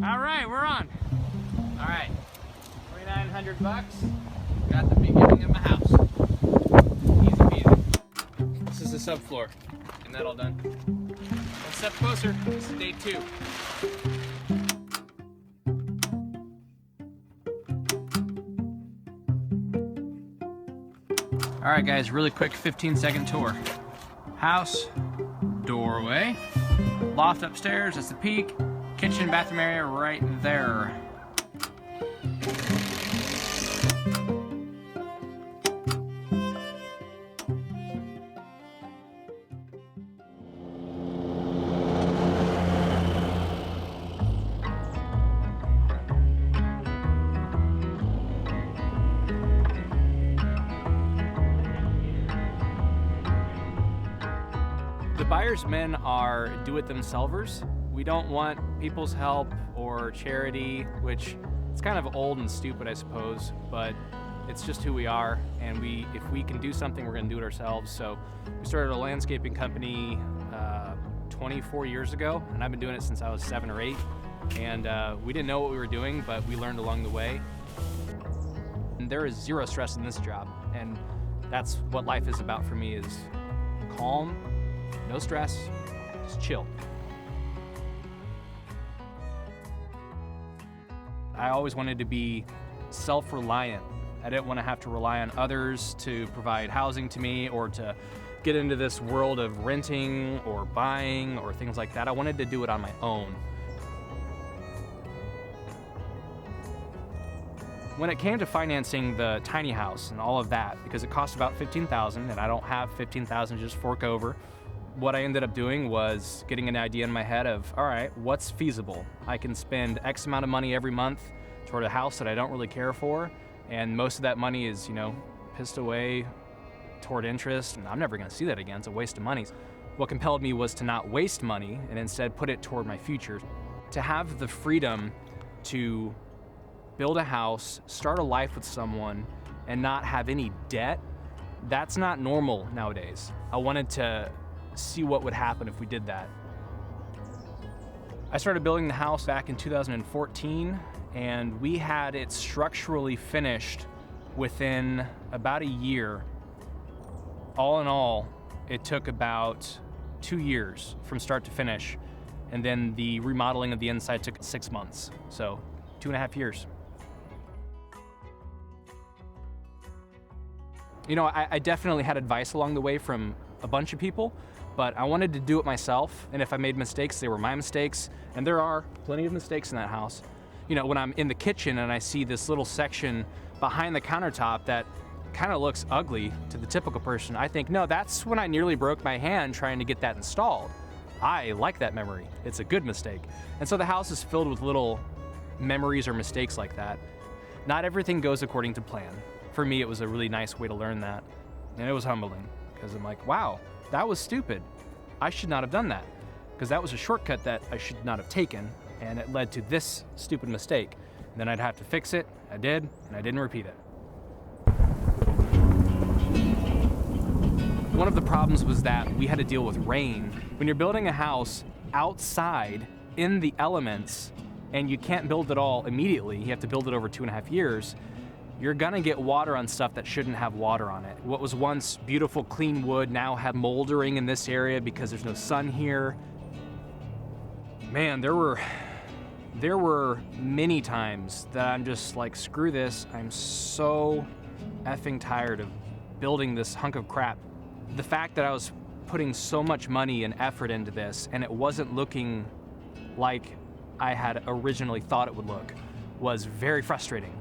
All right, we're on. All right, $2,900. Got the beginning of my house. Easy peasy. This is the subfloor. Isn't that all done? One step closer. This is day 2. All right, guys, really quick 15-second tour. House, doorway, loft upstairs, that's the peak, kitchen, bathroom area right there. The Byers men are do-it-themselvers. We don't want people's help or charity, which it's kind of old and stupid, I suppose, but it's just who we are, and if we can do something, we're gonna do it ourselves. So we started a landscaping company 24 years ago, and I've been doing it since I was 7 or 8, and we didn't know what we were doing, but we learned along the way. And there is zero stress in this job, and that's what life is about for me, is calm, no stress, just chill. I always wanted to be self-reliant. I didn't want to have to rely on others to provide housing to me or to get into this world of renting or buying or things like that. I wanted to do it on my own. When it came to financing the tiny house and all of that, because it cost about $15,000 and I don't have $15,000 to just fork over, what I ended up doing was getting an idea in my head of, all right, what's feasible? I can spend X amount of money every month toward a house that I don't really care for, and most of that money is, pissed away toward interest, and I'm never gonna see that again. It's a waste of money. What compelled me was to not waste money and instead put it toward my future. To have the freedom to build a house, start a life with someone, and not have any debt, that's not normal nowadays. I wanted to see what would happen if we did that. I started building the house back in 2014, and we had it structurally finished within about a year. All in all, it took about 2 years from start to finish, and then the remodeling of the inside took 6 months, so 2.5 years. I definitely had advice along the way from a bunch of people, but I wanted to do it myself, and if I made mistakes, they were my mistakes, and there are plenty of mistakes in that house. When I'm in the kitchen and I see this little section behind the countertop that kind of looks ugly to the typical person, I think, no, that's when I nearly broke my hand trying to get that installed. I like that memory. It's a good mistake. And so the house is filled with little memories or mistakes like that. Not everything goes according to plan. For me, it was a really nice way to learn that, and it was humbling, because I'm like, wow, that was stupid. I should not have done that, because that was a shortcut that I should not have taken, and it led to this stupid mistake. And then I'd have to fix it. I did, and I didn't repeat it. One of the problems was that we had to deal with rain. When you're building a house outside in the elements, and you can't build it all immediately, you have to build it over 2.5 years, you're gonna get water on stuff that shouldn't have water on it. What was once beautiful, clean wood now had moldering in this area because there's no sun here. Man, there were many times that I'm just like, screw this. I'm so effing tired of building this hunk of crap. The fact that I was putting so much money and effort into this and it wasn't looking like I had originally thought it would look was very frustrating.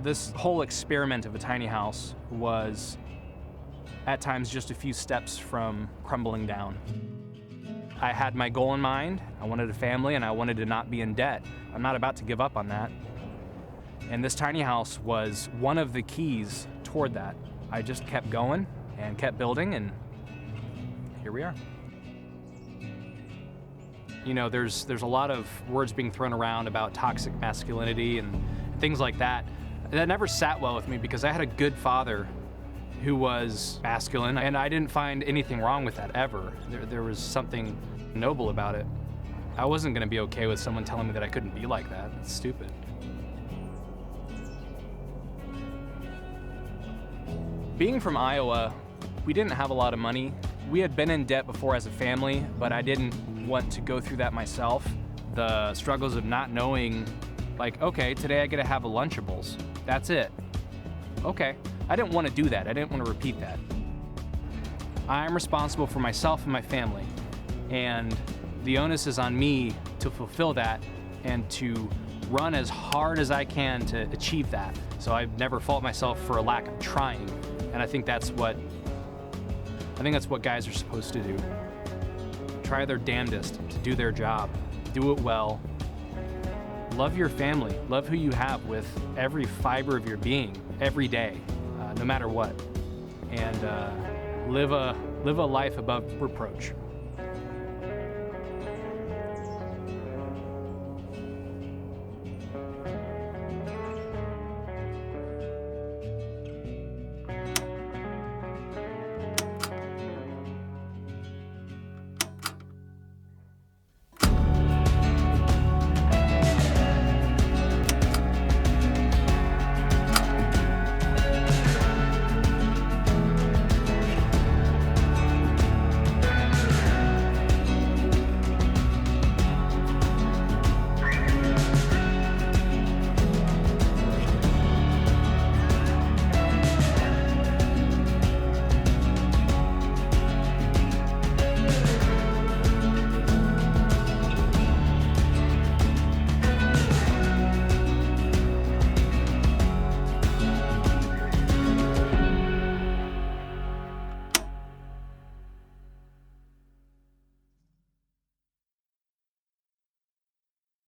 This whole experiment of a tiny house was at times just a few steps from crumbling down. I had my goal in mind. I wanted a family and I wanted to not be in debt. I'm not about to give up on that. And this tiny house was one of the keys toward that. I just kept going and kept building, and here we are. There's a lot of words being thrown around about toxic masculinity and things like that. That never sat well with me because I had a good father who was masculine, and I didn't find anything wrong with that ever. There was something noble about it. I wasn't gonna be okay with someone telling me that I couldn't be like that. It's stupid. Being from Iowa, we didn't have a lot of money. We had been in debt before as a family, but I didn't want to go through that myself. The struggles of not knowing, like, okay, today I get to have a Lunchables. That's it. Okay. I didn't want to do that. I didn't want to repeat that. I'm responsible for myself and my family, and the onus is on me to fulfill that and to run as hard as I can to achieve that. So I never fault myself for a lack of trying, and I think that's what guys are supposed to do. Try their damnedest to do their job, do it well. Love your family, love who you have with every fiber of your being, every day, no matter what, and live a life above reproach.